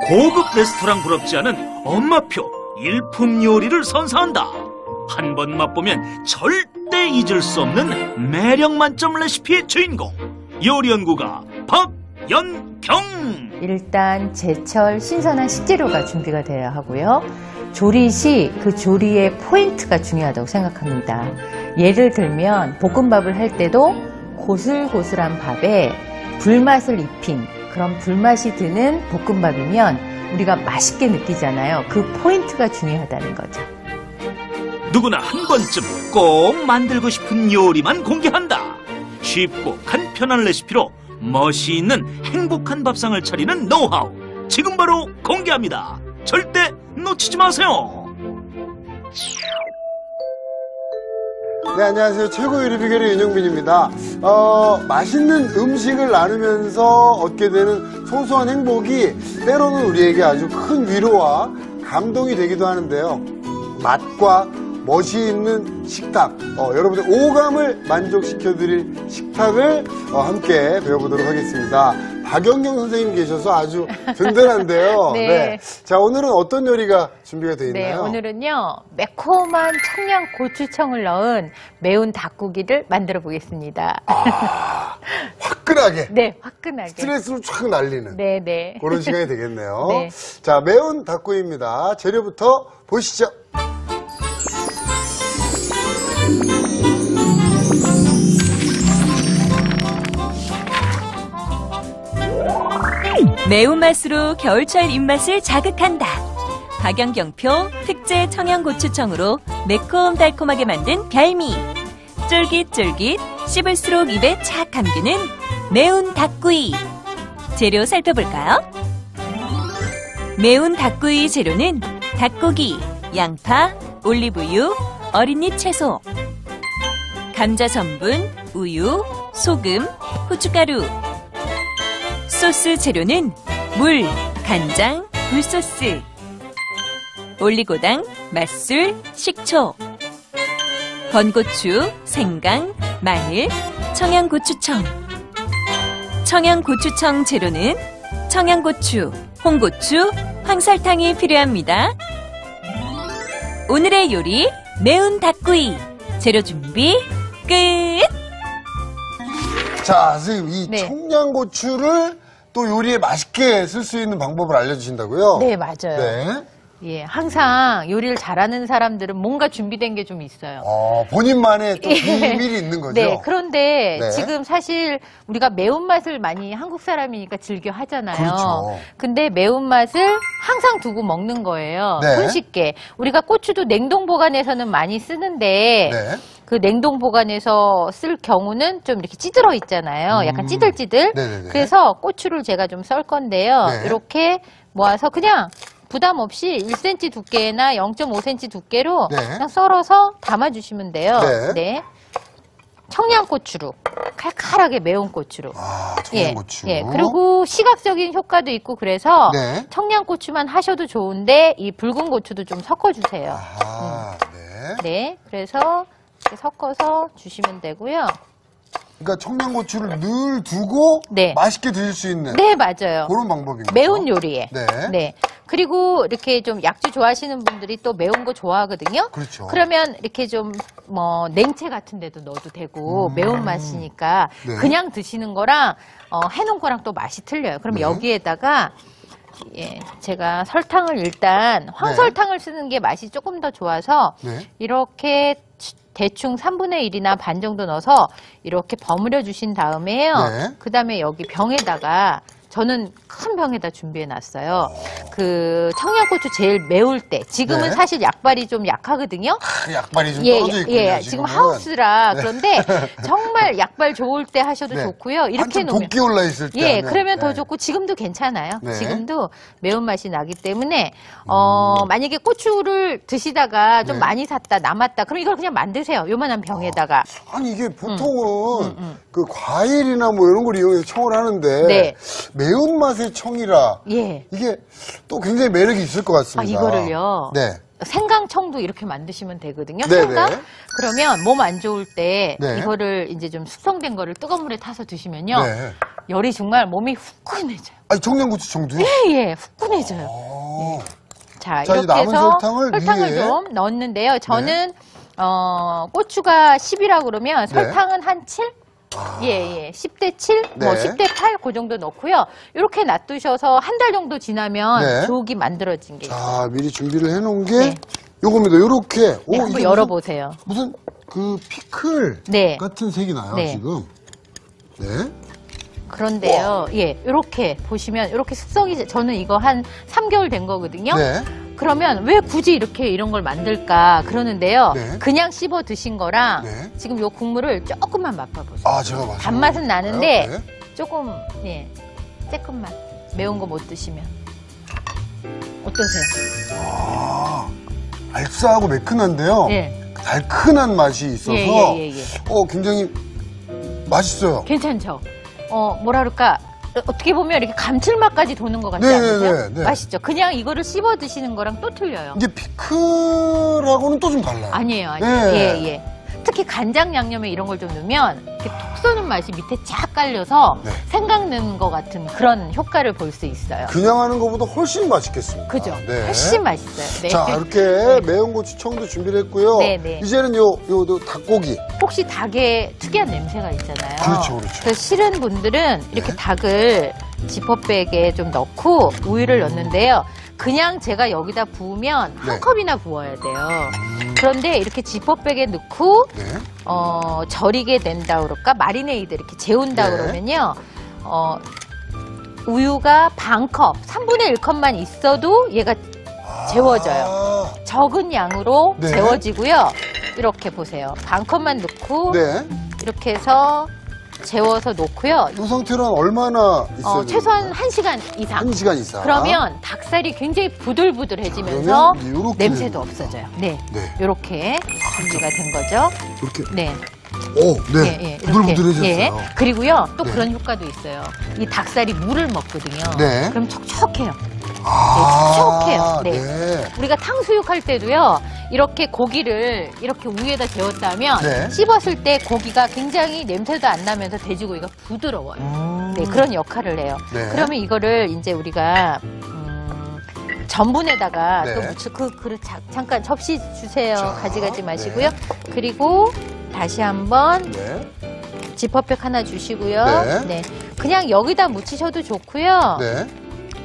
고급 레스토랑 부럽지 않은 엄마표 일품 요리를 선사한다. 한 번 맛보면 절대 잊을 수 없는 매력 만점 레시피의 주인공, 요리연구가 박연경. 일단 제철 신선한 식재료가 준비가 되어야 하고요. 조리 시 그 조리의 포인트가 중요하다고 생각합니다. 예를 들면 볶음밥을 할 때도 고슬고슬한 밥에 불맛을 입힌 그런 불맛이 드는 볶음밥이면 우리가 맛있게 느끼잖아요. 그 포인트가 중요하다는 거죠. 누구나 한 번쯤 꼭 만들고 싶은 요리만 공개한다. 쉽고 간편한 레시피로 멋이 있는 행복한 밥상을 차리는 노하우, 지금 바로 공개합니다. 절대 놓치지 마세요. 네, 안녕하세요. 최고 요리 비결의 윤영빈입니다. 맛있는 음식을 나누면서 얻게 되는 소소한 행복이 때로는 우리에게 아주 큰 위로와 감동이 되기도 하는데요. 맛과 멋이 있는 식탁, 여러분의 오감을 만족시켜드릴 식탁을 함께 배워보도록 하겠습니다. 박연경 선생님 계셔서 아주 든든한데요. 네. 네. 자, 오늘은 어떤 요리가 준비가 되어 있나요? 네, 오늘은요, 매콤한 청양 고추청을 넣은 매운 닭고기를 만들어 보겠습니다. 화끈하게. 네, 화끈하게. 스트레스를 쫙 날리는. 네, 네. 그런 시간이 되겠네요. 네. 자, 매운 닭고기입니다. 재료부터 보시죠. 매운맛으로 겨울철 입맛을 자극한다. 박연경표 특제 청양고추청으로 매콤달콤하게 만든 별미. 쫄깃쫄깃 씹을수록 입에 착 감기는 매운 닭구이. 재료 살펴볼까요? 매운 닭구이 재료는 닭고기, 양파, 올리브유, 어린잎 채소, 감자 전분, 우유, 소금, 후춧가루. 소스 재료는 물, 간장, 굴소스, 올리고당, 맛술, 식초, 건고추, 생강, 마늘, 청양고추청. 청양고추청 재료는 청양고추, 홍고추, 황설탕이 필요합니다. 오늘의 요리 매운 닭구이. 재료 준비 끝! 자, 선생님, 이 네. 청양고추를 또 요리에 맛있게 쓸 수 있는 방법을 알려주신다고요? 네, 맞아요. 네. 예, 항상 요리를 잘하는 사람들은 뭔가 준비된 게 좀 있어요. 본인만의 또 비밀이 있는 거죠? 네, 그런데 네. 지금 사실 우리가 매운맛을 많이 한국 사람이니까 즐겨 하잖아요. 그렇죠. 근데 매운맛을 항상 두고 먹는 거예요. 네. 손쉽게. 우리가 고추도 냉동 보관해서는 많이 쓰는데 네. 그 냉동 보관해서 쓸 경우는 좀 이렇게 찌들어 있잖아요. 약간 찌들찌들. 네네네. 그래서 고추를 제가 좀 썰 건데요. 네. 이렇게 모아서 그냥 부담 없이 1cm 두께나 0.5cm 두께로 네. 그냥 썰어서 담아주시면 돼요. 네. 네. 청양고추로 칼칼하게 매운 고추로. 청양고추. 예, 그리고 시각적인 효과도 있고 그래서 네. 청양고추만 하셔도 좋은데 이 붉은 고추도 좀 섞어주세요. 네. 네, 그래서 이렇게 섞어서 주시면 되고요. 그러니까 청양고추를 늘 두고 네. 맛있게 드실 수 있는 네, 맞아요. 그런 방법인 거죠? 매운 요리에. 네. 네. 그리고 이렇게 좀 약주 좋아하시는 분들이 또 매운 거 좋아하거든요. 그렇죠. 그러면 이렇게 좀 뭐 냉채 같은 데도 넣어도 되고 매운 맛이니까 네. 그냥 드시는 거랑 해놓은 거랑 또 맛이 틀려요. 그럼 네. 여기에다가 예, 제가 설탕을 일단 황설탕을 쓰는 게 맛이 조금 더 좋아서 네. 이렇게 대충 3분의 1이나 반 정도 넣어서 이렇게 버무려 주신 다음에요. 네. 그 다음에 여기 병에다가 저는 큰 병에다 준비해 놨어요. 그 청양고추 제일 매울 때 지금은 네. 사실 약발이 좀 약하거든요. 약발이 좀 떨어져 있군요. 예, 지금 지금은. 하우스라 그런데 정말 약발 좋을 때 하셔도 네. 좋고요. 이렇게 한참 놓으면 돋기 올라 있을 때 예, 하면. 그러면 더 네. 좋고 지금도 괜찮아요. 네. 지금도 매운맛이 나기 때문에 만약에 고추를 드시다가 좀 네. 많이 샀다 남았다 그럼 이걸 그냥 만드세요. 요만한 병에다가. 아니 이게 보통은 그 과일이나 뭐 이런 걸 이용해서 청을 하는데 네. 매운맛의 청이라 예. 이게 또 굉장히 매력이 있을 것 같습니다. 이거를요. 네. 생강청도 이렇게 만드시면 되거든요. 네네. 생강? 그러면 몸 안 좋을 때 네. 이거를 이제 좀 숙성된 거를 뜨거운 물에 타서 드시면요. 네. 열이 정말 몸이 후끈해져요. 아니, 청양고추청도요? 예, 후끈해져요. 아. 자, 자, 이제 이렇게 남은 해서 설탕을 설탕을 위에. 좀 넣었는데요. 저는 고추가 10이라 그러면 설탕은 한 7? 예. 10대 7, 뭐 네. 10대 8 그 정도 넣고요. 이렇게 놔두셔서 한 달 정도 지나면 네. 죽이 만들어진 게 있어요. 자, 미리 준비를 해놓은 게 네. 요겁니다. 요렇게. 네, 한번 열어보세요. 무슨 그 피클 네. 같은 색이 나요, 네. 지금. 네. 그런데요, 예, 이렇게 보시면 이렇게 숙성이 저는 이거 한 3개월 된 거거든요. 네. 그러면 왜 굳이 이렇게 이런 걸 만들까 그러는데요. 네. 그냥 씹어 드신 거랑 네. 지금 요 국물을 조금만 맛봐보세요. 아, 제가 맞아요. 단맛은 나는데 네. 조금 예, 조금만 매운 거 못 드시면 어떠세요? 아, 알싸하고 매끈한데요. 예, 달큰한 맛이 있어서 예. 굉장히 맛있어요. 괜찮죠? 뭐라 그럴까? 어떻게 보면 이렇게 감칠맛까지 도는 것 같지 네, 않으세요? 네. 맛있죠? 그냥 이거를 씹어 드시는 거랑 또 틀려요. 이게 피클하고는 또 좀 달라요. 아니에요. 네. 예. 특히 간장 양념에 이런 걸 좀 넣으면 이렇게 톡 쏘는 맛이 밑에 쫙 깔려서 네. 생각나는 것 같은 그런 효과를 볼 수 있어요. 그냥 하는 것보다 훨씬 맛있겠습니다. 그죠? 네. 훨씬 맛있어요. 네. 자, 이렇게 매운 고추청도 준비를 했고요. 네. 이제는 요 닭고기. 혹시 닭에 특이한 냄새가 있잖아요. 그렇죠. 그래서 싫은 분들은 이렇게 닭을 지퍼백에 좀 넣고 우유를 넣는데요. 그냥 제가 여기다 부으면 네. 한 컵이나 부어야 돼요. 그런데 이렇게 지퍼백에 넣고 네. 절이게 된다 그럴까? 마리네이드 이렇게 재운다 네. 그러면요. 우유가 반컵, 3분의 1컵만 있어도 얘가 재워져요. 아, 적은 양으로 네. 재워지고요. 이렇게 보세요. 반컵만 넣고 네. 이렇게 해서 재워서 놓고요. 이 상태로는 얼마나 있어요? 최소한 1시간 이상. 1시간 이상. 그러면 닭살이 굉장히 부들부들해지면서 그러면 요렇게 냄새도 되는구나. 없어져요. 네. 네. 이렇게 준비가 된 거죠. 이렇게. 네. 오, 네. 이렇게. 부들부들해졌어요. 예. 그리고요, 또 네. 그런 효과도 있어요. 이 닭살이 물을 먹거든요. 네. 그럼 촉촉해요. 아, 촉촉해요. 네. 네. 우리가 탕수육 할 때도요, 이렇게 고기를 이렇게 우유에다 재웠다면 네. 씹었을 때 고기가 굉장히 냄새도 안 나면서 돼지고기가 부드러워요. 네, 그런 역할을 해요. 네. 그러면 이거를 이제 우리가 전분에다가 네. 또 묻혀 그 그릇 잠깐 접시 주세요. 자, 가져가지 마시고요. 그리고 다시 한번 네. 지퍼백 하나 주시고요. 네. 네. 그냥 여기다 묻히셔도 좋고요. 네.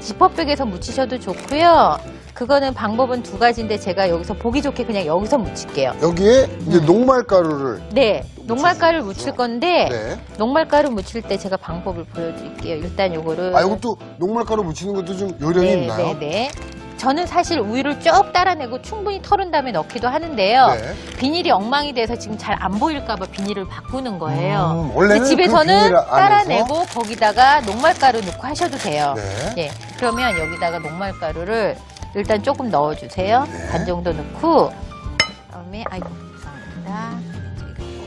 지퍼백에서 묻히셔도 좋고요. 그거는 방법은 두 가지인데 제가 여기서 보기 좋게 그냥 여기서 묻힐게요. 여기에 이제 녹말가루를. 네. 녹말가루를 묻힐 건데 네. 녹말가루 묻힐 때 제가 방법을 보여드릴게요. 일단 요거를 아, 이것도 녹말가루 묻히는 것도 좀 요령이 있나요? 네. 저는 사실 우유를 쭉 따라내고 충분히 털은 다음에 넣기도 하는데요. 네. 비닐이 엉망이 돼서 지금 잘 안 보일까봐 비닐을 바꾸는 거예요. 원래는 근데 집에서는 그 비닐 안에서? 따라내고 거기다가 녹말가루 넣고 하셔도 돼요. 네. 예. 그러면 여기다가 녹말가루를 일단 조금 넣어주세요. 네. 반 정도 넣고 그다음에 아이고 죄송합니다.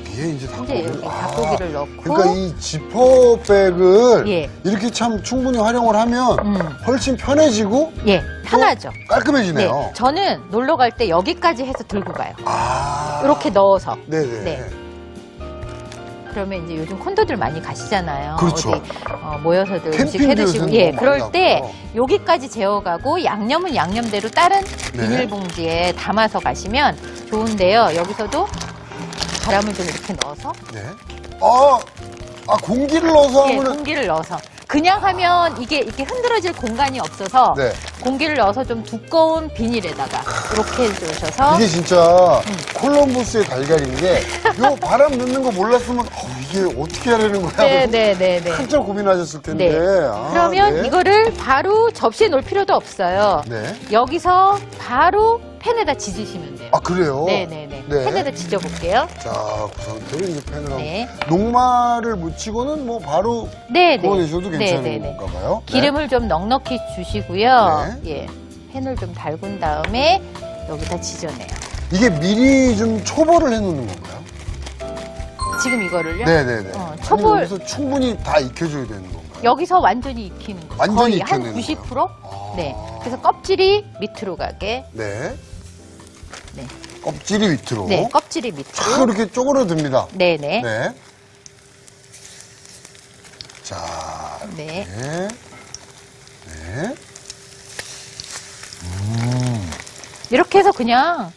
여기에 이제 이제 여기 닭고기를 넣고 그러니까 이 지퍼백을 예. 이렇게 참 충분히 활용을 하면 훨씬 편해지고 예 편하죠. 깔끔해지네요. 네, 저는 놀러 갈 때 여기까지 해서 들고 가요. 아. 이렇게 넣어서. 네네. 네. 그러면 이제 요즘 콘도들 많이 가시잖아요. 그렇죠. 어디 모여서들 음식 캠핑도 해드시고 요새는 예 뭐 그럴 많이 때 나가고. 여기까지 재워가고 양념은 양념대로 다른 네. 비닐봉지에 담아서 가시면 좋은데요. 여기서도 바람을 좀 이렇게 넣어서 네. 공기를 넣어서 예, 하면은 공기를 넣어서 그냥 하면 이게 이렇게 흔들어질 공간이 없어서 네. 공기를 넣어서 좀 두꺼운 비닐에다가 이렇게 해주셔서 이게 진짜 콜럼버스의 달걀인 게 요 바람 넣는 거 몰랐으면 이게 어떻게 하려는 거야? 네네네네. 한참 고민하셨을 텐데. 네. 아, 그러면 네. 이거를 바로 접시에 놓을 필요도 없어요. 네. 여기서 바로 팬에다 지지시면 돼요. 아, 그래요? 네네네. 네. 팬에다 지져볼게요. 자, 그 상태로 이제 팬을 하고. 네. 녹말을 묻히고는 뭐 바로 네네. 구워내셔도 괜찮은 네네네. 건가 봐요. 기름을 좀 넉넉히 주시고요. 네. 예. 팬을 좀 달군 다음에 여기다 지져내요. 이게 미리 좀 초벌을 해놓는 건가요? 지금 이거를요? 네네네. 초벌. 아니, 여기서 충분히 다 익혀줘야 되는 건가요? 여기서 완전히 익히는 거예요. 완전히 거의 한 익혀내는 90%? 아. 네. 그래서 껍질이 밑으로 가게. 네. 네. 껍질이 밑으로. 네. 껍질이 쫙 밑으로. 이렇게 쪼그러듭니다. 네네. 네. 자. 네. 네. 네. 이렇게 해서 그냥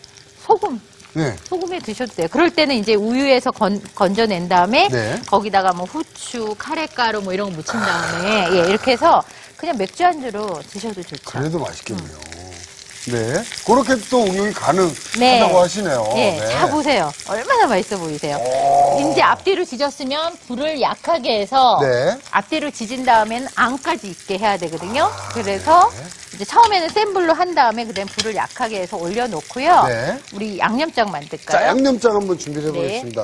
네. 소금에 드셔도 돼요. 그럴 때는 이제 우유에서 건져낸 다음에 네. 거기다가 뭐 후추, 카레가루 뭐 이런 거 묻힌 다음에 예, 이렇게 해서 그냥 맥주 안주로 드셔도 좋죠. 그래도 맛있겠네요. 네. 그렇게 또 응용이 가능하다고 네. 하시네요. 예, 네. 자 보세요. 얼마나 맛있어 보이세요. 이제 앞뒤로 지졌으면 불을 약하게 해서 네. 앞뒤로 지진 다음엔 안까지 익게 해야 되거든요. 그래서 이제 처음에는 센 불로 한 다음에 그다음 불을 약하게 해서 올려놓고요. 네. 우리 양념장 만들까요? 자, 양념장 한번 준비를 네. 해보겠습니다.